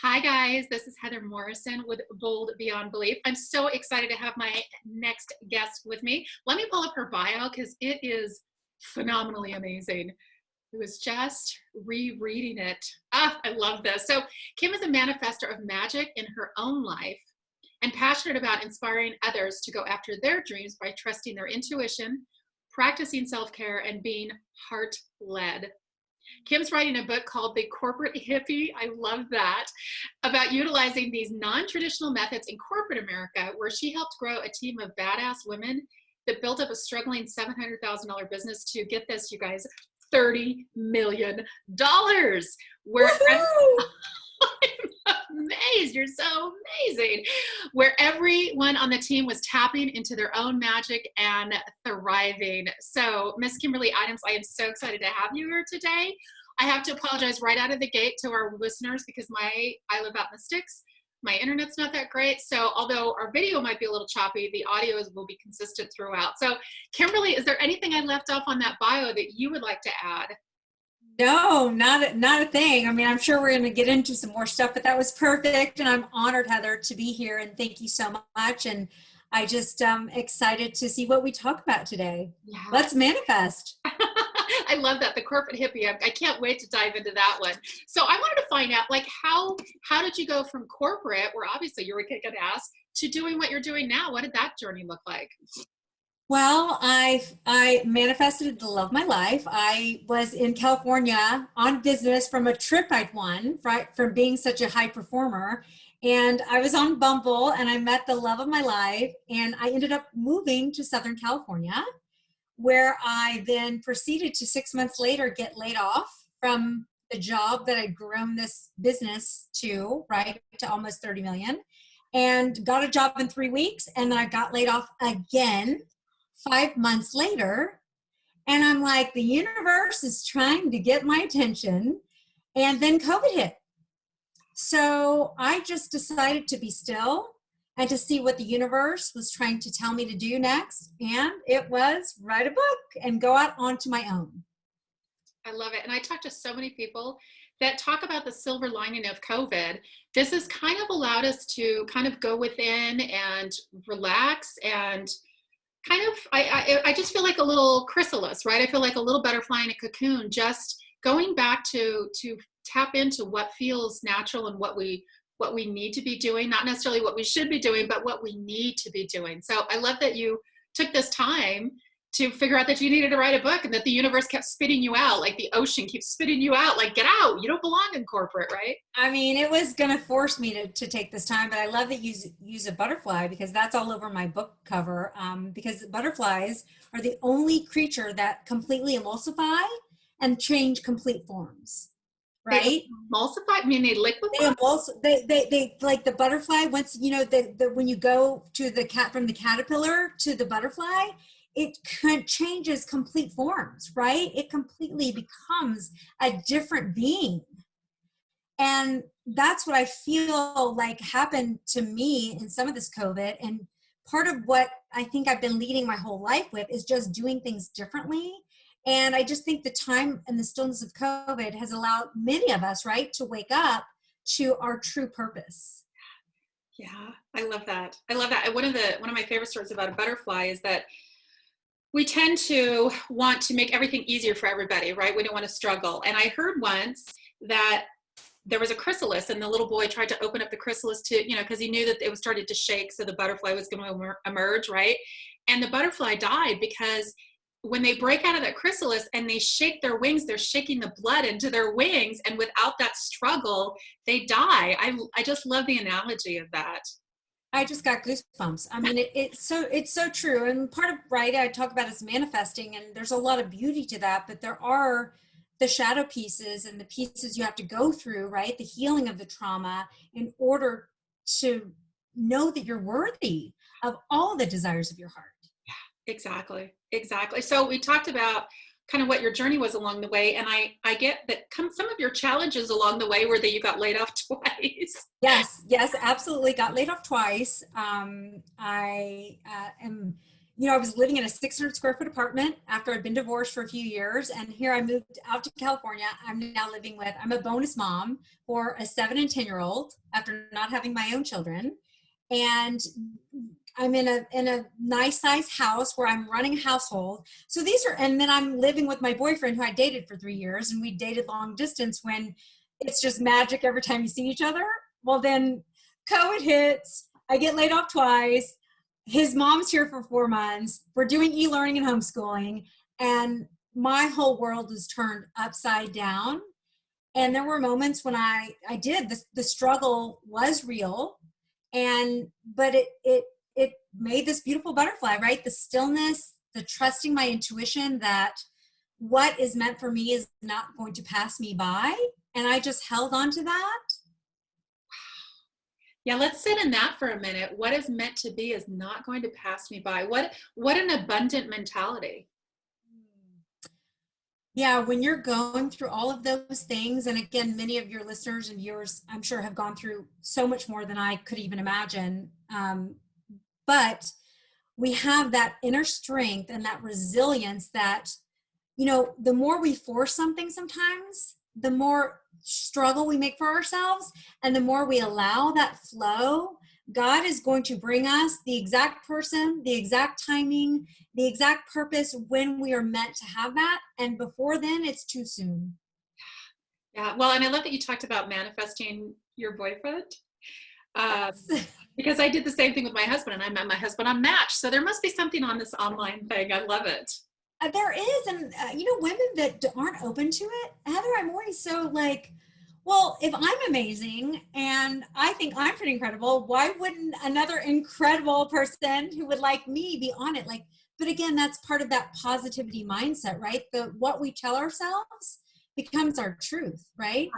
Hi, guys. This is Heather Morrison with Bold Beyond Belief. I'm so excited to have my next guest with me. Let me pull up her bio because it is phenomenally amazing. I was just rereading it. I love this. So, Kim is a manifester of magic in her own life and passionate about inspiring others to go after their dreams by trusting their intuition, practicing self care, and being heart led. Kim's writing a book called The Corporate Hippie. I love that. About utilizing these non-traditional methods in corporate America, where she helped grow a team of badass women that built up a struggling $700,000 business to, get this, you guys, $30 million. Where Woohoo! I'm amazed. You're so amazing. Where everyone on the team was tapping into their own magic and thriving. So, Miss Kimberly Adams, I am so excited to have you here today. I have to apologize right out of the gate to our listeners because I live out in the sticks. My internet's not that great. So, although our video might be a little choppy, the audio will be consistent throughout. So, Kimberly, is there anything I left off on that bio that you would like to add? No, not a thing. I mean, I'm sure we're going to get into some more stuff, but that was perfect. And I'm honored, Heather, to be here. And thank you so much. And I just excited to see what we talk about today. Yeah. Let's manifest. I love that, the corporate hippie. I can't wait to dive into that one. So I wanted to find out, like, how did you go from corporate, where obviously you were kicking ass, to doing what you're doing now? What did that journey look like? Well, I manifested the love of my life. I was in California on business from a trip I'd won, right, from being such a high performer. And I was on Bumble and I met the love of my life. And I ended up moving to Southern California, where I then proceeded to 6 months later get laid off from the job that I'd grown this business to, right, to almost 30 million, and got a job in 3 weeks. And then I got laid off again 5 months later. And I'm like, the universe is trying to get my attention. And then COVID hit. So I just decided to be still and to see what the universe was trying to tell me to do next. And it was write a book and go out onto my own. I love it. And I talk to so many people that talk about the silver lining of COVID. This has kind of allowed us to kind of go within and relax and kind of, I just feel like a little chrysalis, right? I feel like a little butterfly in a cocoon, just going back to tap into what feels natural and what we need to be doing, not necessarily what we should be doing, but what we need to be doing. So I love that you took this time to figure out that you needed to write a book and that the universe kept spitting you out, like the ocean keeps spitting you out, like, get out, you don't belong in corporate, right? I mean, it was going to force me to take this time, but I love that you use a butterfly because that's all over my book cover, because butterflies are the only creature that completely emulsify and change complete forms. Right? They emulsify? I mean, they liquefy? They like the butterfly. Once you know when you go to the from the caterpillar to the butterfly, it changes complete forms, right? It completely becomes a different being. And that's what I feel like happened to me in some of this COVID. And part of what I think I've been leading my whole life with is just doing things differently. And I just think the time and the stillness of COVID has allowed many of us, right, to wake up to our true purpose. Yeah, I love that. I love that. One of my favorite stories about a butterfly is that we tend to want to make everything easier for everybody, right? We don't want to struggle. And I heard once that there was a chrysalis and the little boy tried to open up the chrysalis to, because he knew that it was started to shake. So the butterfly was going to emerge, right? And the butterfly died because when they break out of that chrysalis and they shake their wings, they're shaking the blood into their wings. And without that struggle, they die. I just love the analogy of that. I just got goosebumps. I mean, it's so true. And part of, right, I talk about is manifesting, and there's a lot of beauty to that, but there are the shadow pieces and the pieces you have to go through, right? The healing of the trauma in order to know that you're worthy of all the desires of your heart. Exactly. So we talked about kind of what your journey was along the way. And I get that some of your challenges along the way were that you got laid off twice. Yes, absolutely. Got laid off twice. I am, I was living in a 600 square foot apartment after I'd been divorced for a few years. And here I moved out to California. I'm now living with, I'm a bonus mom for a 7 and 10-year-old after not having my own children. And I'm in a nice size house where I'm running a household. So and then I'm living with my boyfriend who I dated for 3 years, and we dated long distance when it's just magic every time you see each other. Well, then COVID hits, I get laid off twice. His mom's here for 4 months. We're doing e-learning and homeschooling, and my whole world was turned upside down. And there were moments when I did, the struggle was real, but it made this beautiful butterfly, right? The stillness, the trusting my intuition that what is meant for me is not going to pass me by. And I just held on to that. Yeah, let's sit in that for a minute. What is meant to be is not going to pass me by. What an abundant mentality. Yeah, when you're going through all of those things, and again, many of your listeners and viewers, I'm sure, have gone through so much more than I could even imagine. But we have that inner strength and that resilience that, the more we force something sometimes, the more struggle we make for ourselves, and the more we allow that flow, God is going to bring us the exact person, the exact timing, the exact purpose when we are meant to have that. And before then, it's too soon. Yeah, well, and I love that you talked about manifesting your boyfriend. Because I did the same thing with my husband, and I met my husband on Match. So there must be something on this online thing. I love it. There is. And, women that aren't open to it, Heather, I'm always so like, well, if I'm amazing and I think I'm pretty incredible, why wouldn't another incredible person who would like me be on it? Like, but again, that's part of that positivity mindset, right? What we tell ourselves becomes our truth, right?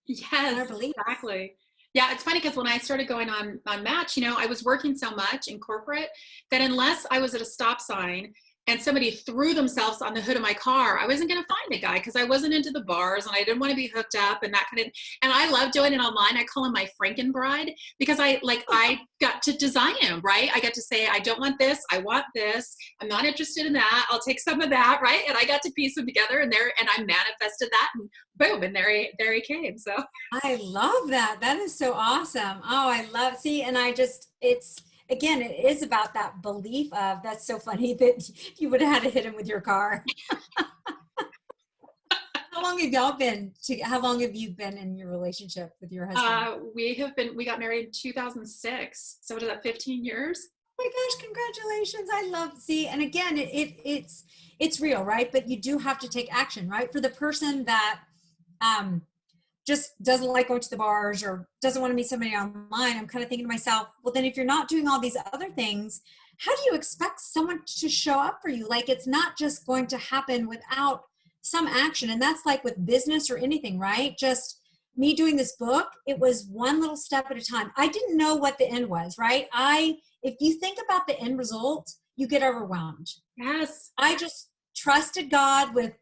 Yes, Our beliefs. exactly. Yeah, it's funny because when I started going on Match, I was working so much in corporate that unless I was at a stop sign and somebody threw themselves on the hood of my car, I wasn't going to find a guy because I wasn't into the bars and I didn't want to be hooked up and that kind of. And I love doing it online. I call him my Frankenbride because I got to design him, right? I got to say, I don't want this. I want this. I'm not interested in that. I'll take some of that, right? And I got to piece them together and I manifested that, and boom, and there he came. So I love that. That is so awesome. Oh, and again, it is about that belief of, that's so funny that you would have had to hit him with your car. How long have you been in your relationship with your husband? We got married in 2006. So what is that, 15 years? Oh my gosh, congratulations. And again, it's real, right? But you do have to take action, right? For the person that, just doesn't like going to the bars or doesn't want to meet somebody online, I'm kind of thinking to myself, well, then if you're not doing all these other things, how do you expect someone to show up for you? Like, it's not just going to happen without some action. And that's like with business or anything, right? Just me doing this book, it was one little step at a time. I didn't know what the end was, right? If you think about the end result, you get overwhelmed. Yes. I just trusted God with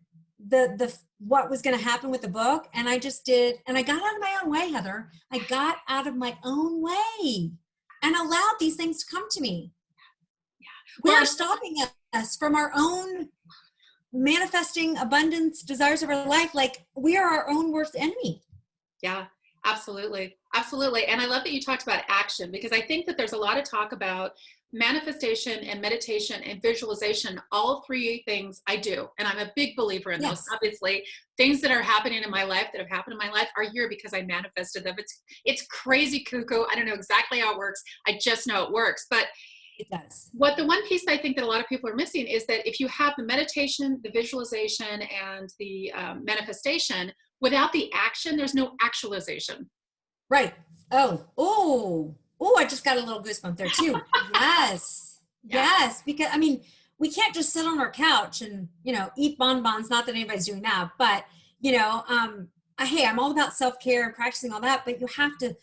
the what was going to happen with the book, and I just did, and I got out of my own way, Heather. I got out of my own way and allowed these things to come to me. Yeah. We're stopping us from our own manifesting abundance desires of our life. Like, we are our own worst enemy. Yeah, absolutely. Absolutely. And I love that you talked about action, because I think that there's a lot of talk about manifestation and meditation and visualization. All three things I do. And I'm a big believer in those. Obviously, things that are happening in my life, that have happened in my life, are here because I manifested them. It's crazy cuckoo. I don't know exactly how it works. I just know it works. But it does. What the one piece I think that a lot of people are missing is that if you have the meditation, the visualization, and the manifestation, without the action, there's no actualization. Right. Oh, I just got a little goosebump there too. Yes. Yeah. Yes. Because we can't just sit on our couch and, eat bonbons. Not that anybody's doing that, but hey, I'm all about self-care and practicing all that, but you have to,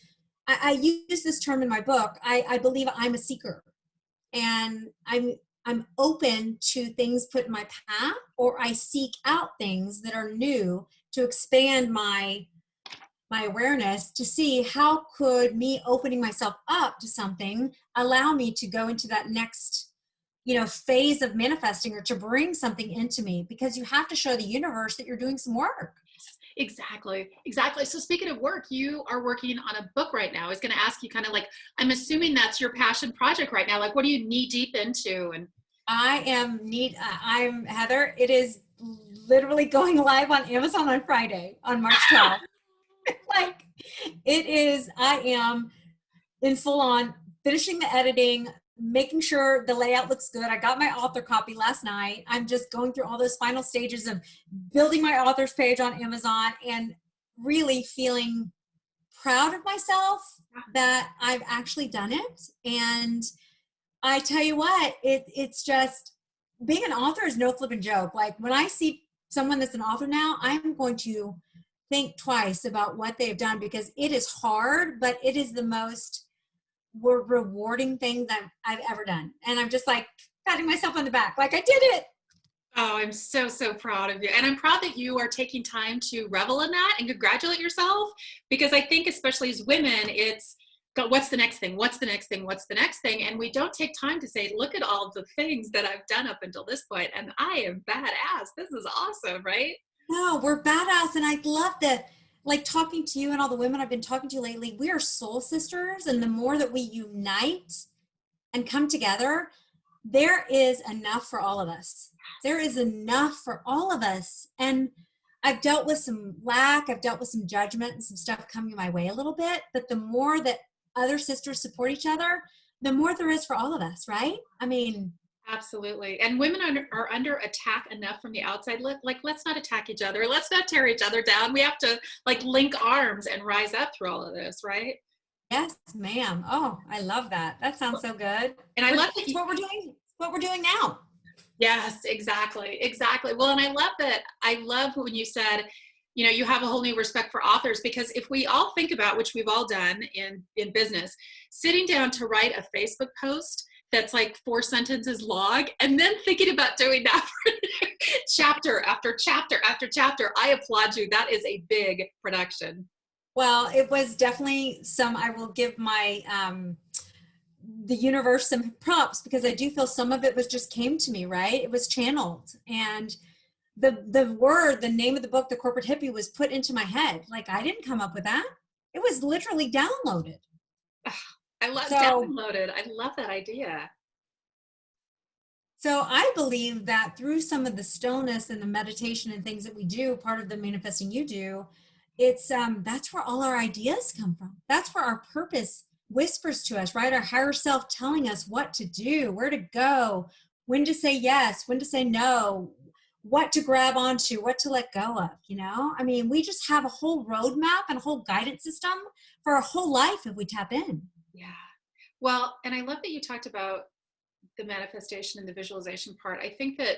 I use this term in my book. I believe I'm a seeker, and I'm open to things put in my path, or I seek out things that are new to expand my awareness, to see how could me opening myself up to something allow me to go into that next phase of manifesting or to bring something into me, because you have to show the universe that you're doing some work. Exactly. Exactly. So speaking of work, you are working on a book right now. I was going to ask you kind of like, I'm assuming that's your passion project right now. Like, what are you knee deep into? And I'm Heather. It is literally going live on Amazon on Friday, on March 12th. Like I am in full on finishing the editing, making sure the layout looks good. I got my author copy last night. I'm just going through all those final stages of building my author's page on Amazon and really feeling proud of myself that I've actually done it. And I tell you what, it's just, being an author is no flipping joke. Like when I see someone that's an author now, I'm going to think twice about what they've done, because it is hard, but it is the most rewarding thing that I've ever done. And I'm just like patting myself on the back, like I did it. oh, I'm so, so proud of you. And I'm proud that you are taking time to revel in that and congratulate yourself. Because I think, especially as women, it's what's the next thing? What's the next thing? What's the next thing? And we don't take time to say, look at all the things that I've done up until this point, and I am badass. This is awesome, right? No, we're badass. And I love that, like talking to you and all the women I've been talking to lately, we are soul sisters. And the more that we unite and come together, there is enough for all of us. There is enough for all of us. And I've dealt with some lack, I've dealt with some judgment and some stuff coming my way a little bit. But the more that other sisters support each other, the more there is for all of us, right? I mean, Absolutely. And women are under attack enough from the outside. Like, let's not attack each other. Let's not tear each other down. We have to like link arms and rise up through all of this, right? yes, ma'am. Oh, I love that. That sounds so good. And I love that It's what we're doing. What we're doing now. yes, exactly. Exactly. Well, and I love that. I love when you said, you have a whole new respect for authors, because if we all think about, which we've all done in business, sitting down to write a Facebook post that's like 4 sentences long and then thinking about doing that for chapter after chapter after chapter, I applaud you. That is a big production. Well, it was definitely I will give my, the universe some props, because I do feel some of it was just came to me, right? It was channeled. And the name of the book, The Corporate Hippie, was put into my head. Like I didn't come up with that. It was literally downloaded. I love So, downloaded. I love that idea. so I believe that through some of the stillness and the meditation and things that we do, part of the manifesting you do, it's that's where all our ideas come from. That's where our purpose whispers to us, right? Our higher self telling us what to do, where to go, when to say yes, when to say no, what to grab onto, what to let go of, I mean, we just have a whole roadmap and a whole guidance system for our whole life if we tap in. Yeah. Well, and I love that you talked about the manifestation and the visualization part. I think that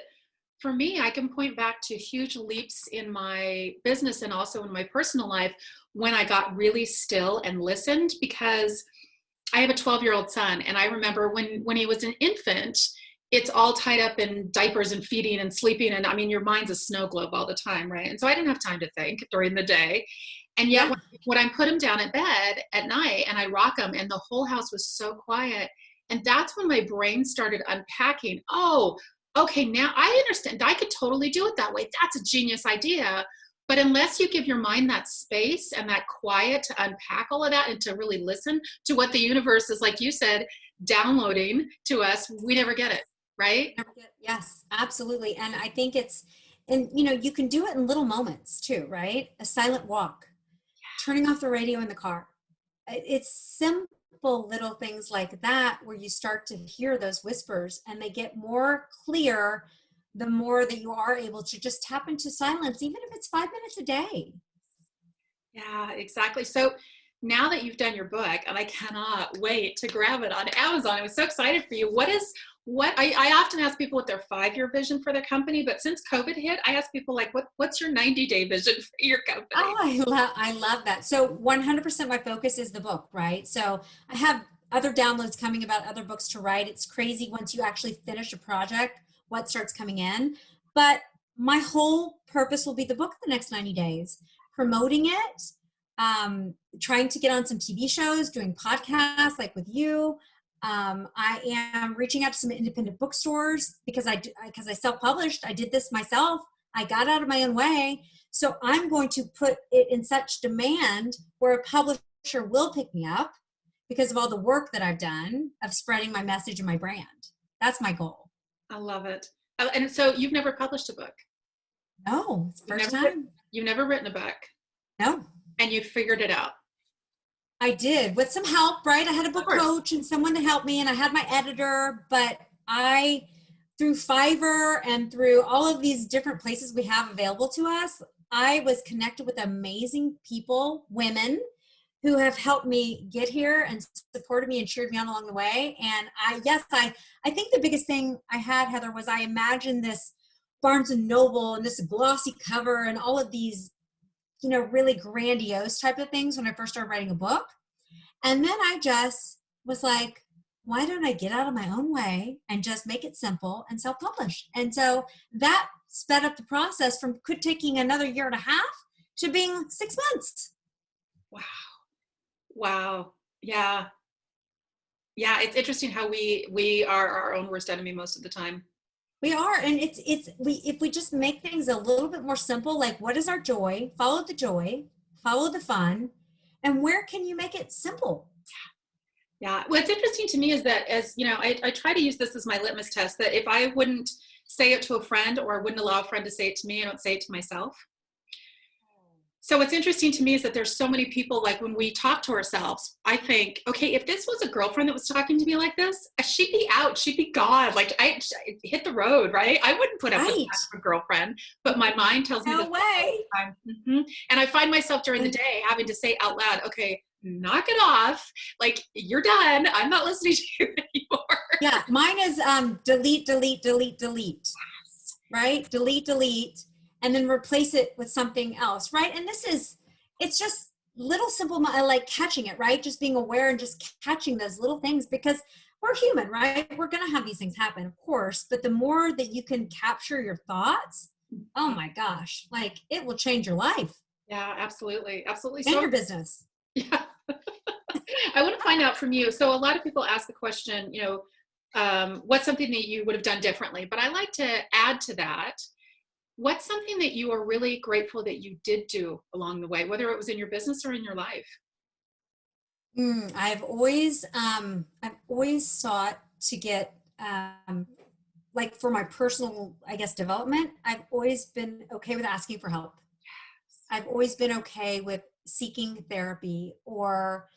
for me, I can point back to huge leaps in my business and also in my personal life when I got really still and listened, because I have a 12-year-old son. And I remember when he was an infant, it's all tied up in diapers and feeding and sleeping. And I mean, your mind's a snow globe all the time, right? And so I didn't have time to think during the day. And yet Yeah. when I put him down at bed at night and I rock him and the whole house was so quiet. And that's when my brain started unpacking. Oh, okay, now I understand. I could totally do it that way. That's a genius idea. But unless you give your mind that space and that quiet to unpack all of that and to really listen to what the universe is, like you said, downloading to us, we never get it, right? Yes, absolutely. And I think and you can do it in little moments too, right? A silent walk, turning off the radio in the car. It's simple little things like that where you start to hear those whispers and they get more clear the more that you are able to just tap into silence, even if it's 5 minutes a day. Yeah, exactly. So now that you've done your book, and I cannot wait to grab it on Amazon, I was so excited for you. What I often ask people what their 5-year vision for their company, but since COVID hit, I ask people like, what's your 90-day vision for your company? Oh, I love that. So 100% my focus is the book, right? So I have other downloads coming about other books to write. It's crazy once you actually finish a project, what starts coming in. But my whole purpose will be the book the next 90 days, promoting it, trying to get on some TV shows, doing podcasts like with you, I am reaching out to some independent bookstores because I self-published. I did this myself. I got out of my own way. So I'm going to put it in such demand where a publisher will pick me up because of all the work that I've done of spreading my message and my brand. That's my goal. I love it. And so you've never published a book? No, it's the You've first never time. you've never written a book, No, and you figured it out. I did with some help, right? I had a Of book course. coach and someone to help me, and I had my editor, but through Fiverr and through all of these different places we have available to us, I was connected with amazing people, women who have helped me get here and supported me and cheered me on along the way. And I think the biggest thing I had, Heather, was I imagined this Barnes and Noble and this glossy cover and all of these, really grandiose type of things when I first started writing a book. And then I just was like, why don't I get out of my own way and just make it simple and self-publish? And so that sped up the process from taking another year and a half to being 6 months. Wow. Wow. Yeah. Yeah. It's interesting how we are our own worst enemy most of the time. We are, and if we just make things a little bit more simple, like what is our joy? Follow the fun, and where can you make it simple? Yeah. What's interesting to me is that, as you know, I try to use this as my litmus test, that if I wouldn't say it to a friend, or I wouldn't allow a friend to say it to me, I don't say it to myself. So what's interesting to me is that there's so many people, like when we talk to ourselves, I think, okay, if this was a girlfriend that was talking to me like this, she'd be out, she'd be gone. Like I hit the road, right? I wouldn't put up with that for a girlfriend, but my mind tells me No way. Mm-hmm. And I find myself during the day having to say out loud, okay, knock it off. Like, you're done. I'm not listening to you anymore. Yeah, mine is delete, delete, delete, delete, right? Delete, and then replace it with something else, right? And it's just little simple, like catching it, right? Just being aware and just catching those little things, because we're human, right? We're going to have these things happen, of course, but the more that you can capture your thoughts, oh my gosh, like it will change your life. Yeah, absolutely. Absolutely. And So your business. yeah. I want to find out from you. So a lot of people ask the question, what's something that you would have done differently? But I like to add to that. What's something that you are really grateful that you did do along the way, whether it was in your business or in your life? I've always sought to get, like for my personal, I guess, development, I've always been okay with asking for help. I've always been okay with seeking therapy, or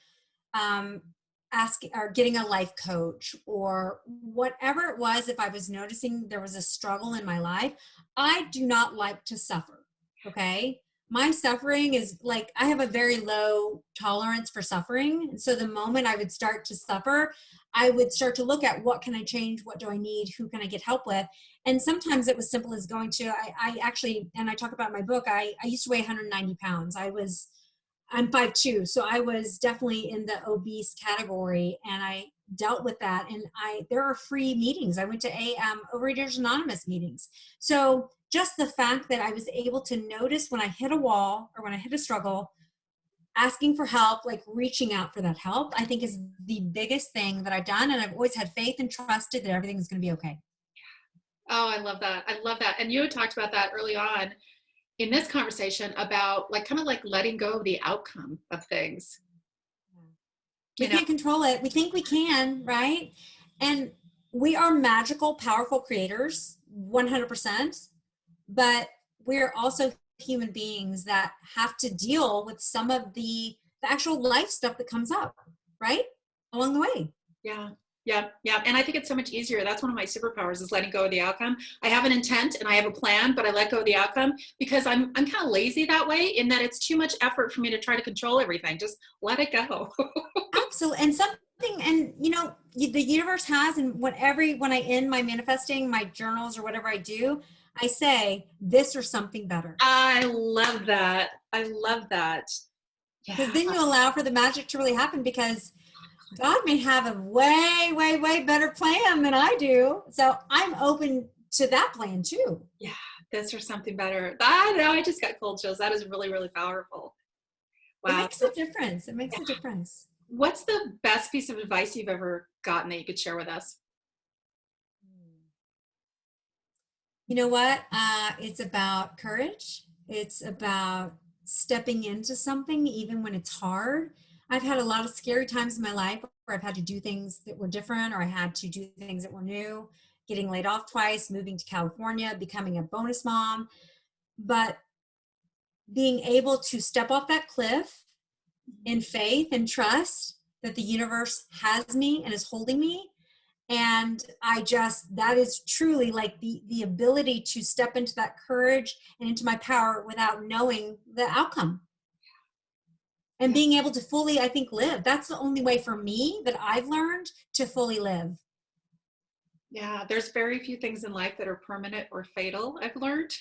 asking or getting a life coach, or whatever it was. If I was noticing there was a struggle in my life, I do not like to suffer. Okay. My suffering is like, I have a very low tolerance for suffering. And so the moment I would start to suffer, I would start to look at what can I change? What do I need? Who can I get help with? And sometimes it was simple as going to, I actually, and I talk about in my book, I used to weigh 190 pounds. I'm 5'2", so I was definitely in the obese category, and I dealt with that. And there are free meetings. I went to Overeaters Anonymous meetings. So just the fact that I was able to notice when I hit a wall or when I hit a struggle, asking for help, like reaching out for that help, I think is the biggest thing that I've done. And I've always had faith and trusted that everything's going to be okay. Oh, I love that. I love that. And you had talked about that early on in this conversation about like kind of like letting go of the outcome of things. We can't control it. We think we can, right? And we are magical, powerful creators, 100%. But we're also human beings that have to deal with some of the actual life stuff that comes up, right? Along the way. Yeah. Yeah. Yeah. And I think it's so much easier. That's one of my superpowers, is letting go of the outcome. I have an intent and I have a plan, but I let go of the outcome because I'm kind of lazy that way, in that it's too much effort for me to try to control everything. Just let it go. Absolutely. And the universe has, and when I end my manifesting, my journals or whatever I do, I say this or something better. I love that. I love that. Because then you allow for the magic to really happen, because God may have a way, way, way better plan than I do. So I'm open to that plan too. Yeah, this or something better. I just got cold chills. That is really, really powerful. Wow. It makes a difference. It makes a difference. What's the best piece of advice you've ever gotten that you could share with us? You know what? It's about courage. It's about stepping into something even when it's hard. I've had a lot of scary times in my life where I've had to do things that were different, or I had to do things that were new, getting laid off twice, moving to California, becoming a bonus mom. But being able to step off that cliff in faith and trust that the universe has me and is holding me. And that is truly like the ability to step into that courage and into my power without knowing the outcome, and Yeah. being able to fully, I think, live. That's the only way for me that I've learned to fully live. Yeah, there's very few things in life that are permanent or fatal, I've learned.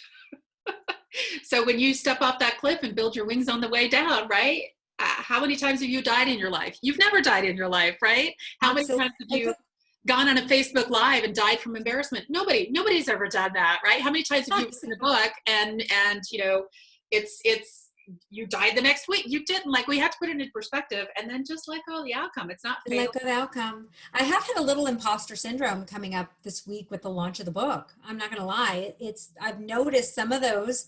So when you step off that cliff and build your wings on the way down, right? How many times have you died in your life? You've never died in your life, right? How many Absolutely. times have you gone on a Facebook Live and died from embarrassment? Nobody's ever done that, right? How many times have you written a book and it's you died the next week? You didn't. Like, we have to put it into perspective and then just let go of the outcome. It's not fatal. Let go of the outcome. I have had a little imposter syndrome coming up this week with the launch of the book. I'm not going to lie. I've noticed some of those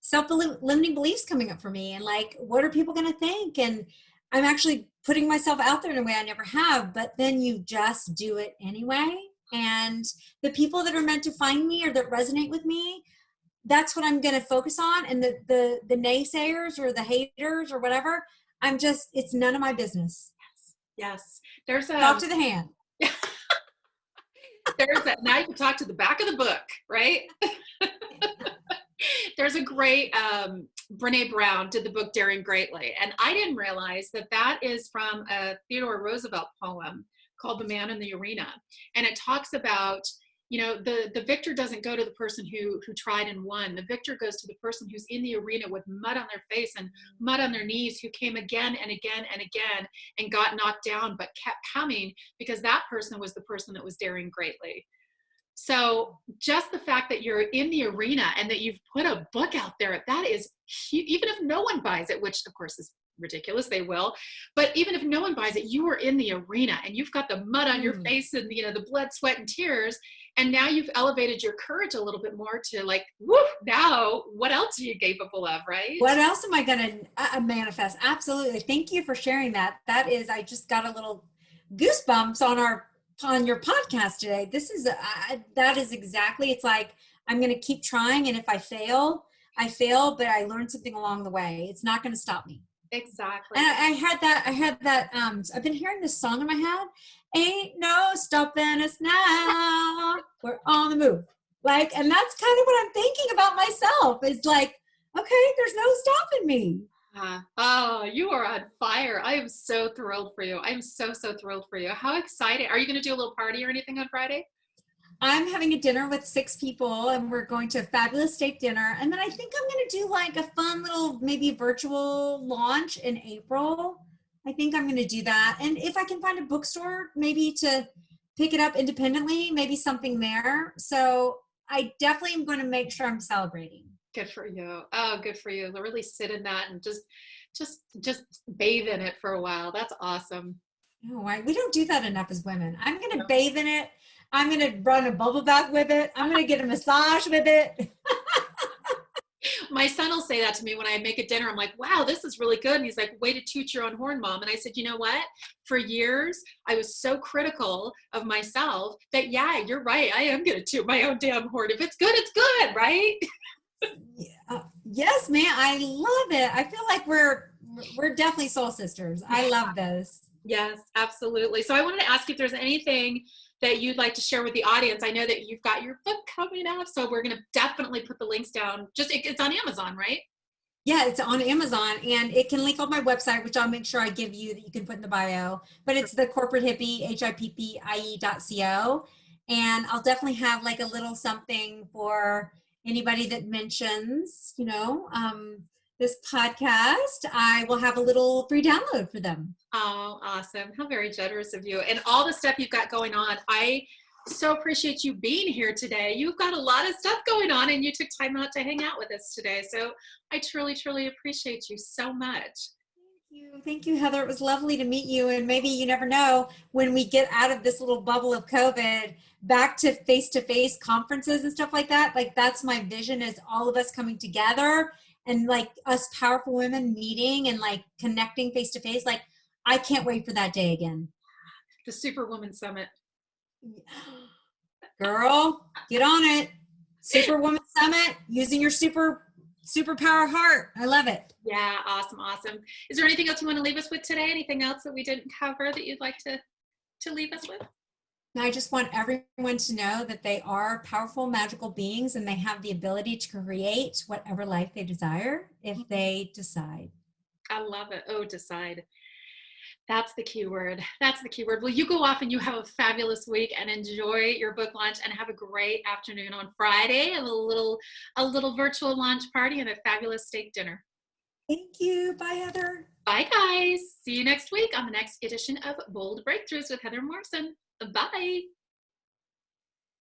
self-limiting beliefs coming up for me, and like, what are people going to think? And I'm actually putting myself out there in a way I never have, but then you just do it anyway. And the people that are meant to find me or that resonate with me, that's what I'm going to focus on. And the naysayers or the haters or whatever, it's none of my business. Yes. There's talk to the hand. Now you can talk to the back of the book, right? There's a great, Brene Brown did the book Daring Greatly. And I didn't realize that is from a Theodore Roosevelt poem called The Man in the Arena. And it talks about, the victor doesn't go to the person who tried and won. The victor goes to the person who's in the arena with mud on their face and mud on their knees, who came again and again and again and got knocked down, but kept coming, because that person was the person that was daring greatly. So just the fact that you're in the arena and that you've put a book out there, that is huge. Even if no one buys it, which of course is ridiculous, they will, but even if no one buys it, you are in the arena and you've got the mud on your face and the blood, sweat, and tears. And now you've elevated your courage a little bit more to like, whoo, now what else are you capable of, right? What else am I going to manifest? Absolutely. Thank you for sharing that. I just got a little goosebumps on your podcast today. That is exactly, it's like, I'm going to keep trying. And if I fail, but I learned something along the way. It's not going to stop me. Exactly. And I had that, I've been hearing this song in my head. Ain't no stopping us now. We're on the move. Like, and that's kind of what I'm thinking about myself. Is like, okay, there's no stopping me. Oh, you are on fire. I am so thrilled for you. I'm so thrilled for you. How excited. Are you going to do a little party or anything on Friday? I'm having a dinner with 6 people, and we're going to a fabulous steak dinner. And then I think I'm going to do like a fun little, maybe virtual launch in April. I think I'm going to do that. And if I can find a bookstore, maybe to pick it up independently, maybe something there. So I definitely am going to make sure I'm celebrating. Good for you. Oh, good for you. Really sit in that and just bathe in it for a while. That's awesome. No, we don't do that enough as women. I'm going to bathe in it. I'm going to run a bubble bath with it. I'm going to get a massage with it. My son will say that to me when I make a dinner. I'm like, wow, this is really good. And he's like, way to toot your own horn, Mom. And I said, you know what? For years, I was so critical of myself that, yeah, you're right. I am going to toot my own damn horn. If it's good, it's good, right? Yes, man. I love it. I feel like we're definitely soul sisters. I love this. Yes, absolutely. So I wanted to ask you if there's anything that you'd like to share with the audience. I know that you've got your book coming out, so we're going to definitely put the links down. It's on Amazon, right? Yeah, it's on Amazon, and it can link on my website, which I'll make sure I give you, that you can put in the bio. But it's the corporate hippie, hippie.co. And I'll definitely have like a little something for anybody that mentions, this podcast. I will have a little free download for them. Oh, awesome. How very generous of you. And all the stuff you've got going on. I so appreciate you being here today. You've got a lot of stuff going on and you took time out to hang out with us today. So I truly, truly appreciate you so much. Thank you, Heather. It was lovely to meet you. And maybe you never know when we get out of this little bubble of COVID back to face conferences and stuff like that. Like that's my vision is all of us coming together and like us powerful women meeting and like connecting face to face. Like I can't wait for that day again. The Superwoman Summit. Girl, get on it. Superwoman Summit using your superpower heart. I love it. Yeah, awesome, awesome. Is there anything else you want to leave us with today? Anything else that we didn't cover that you'd like to leave us with? I just want everyone to know that they are powerful, magical beings and they have the ability to create whatever life they desire if they decide. I love it. Oh, decide. That's the key word. That's the key word. Well, you go off and you have a fabulous week and enjoy your book launch and have a great afternoon on Friday and a little virtual launch party and a fabulous steak dinner. Thank you. Bye, Heather. Bye, guys. See you next week on the next edition of Bold Breakthroughs with Heather Morrison. Bye.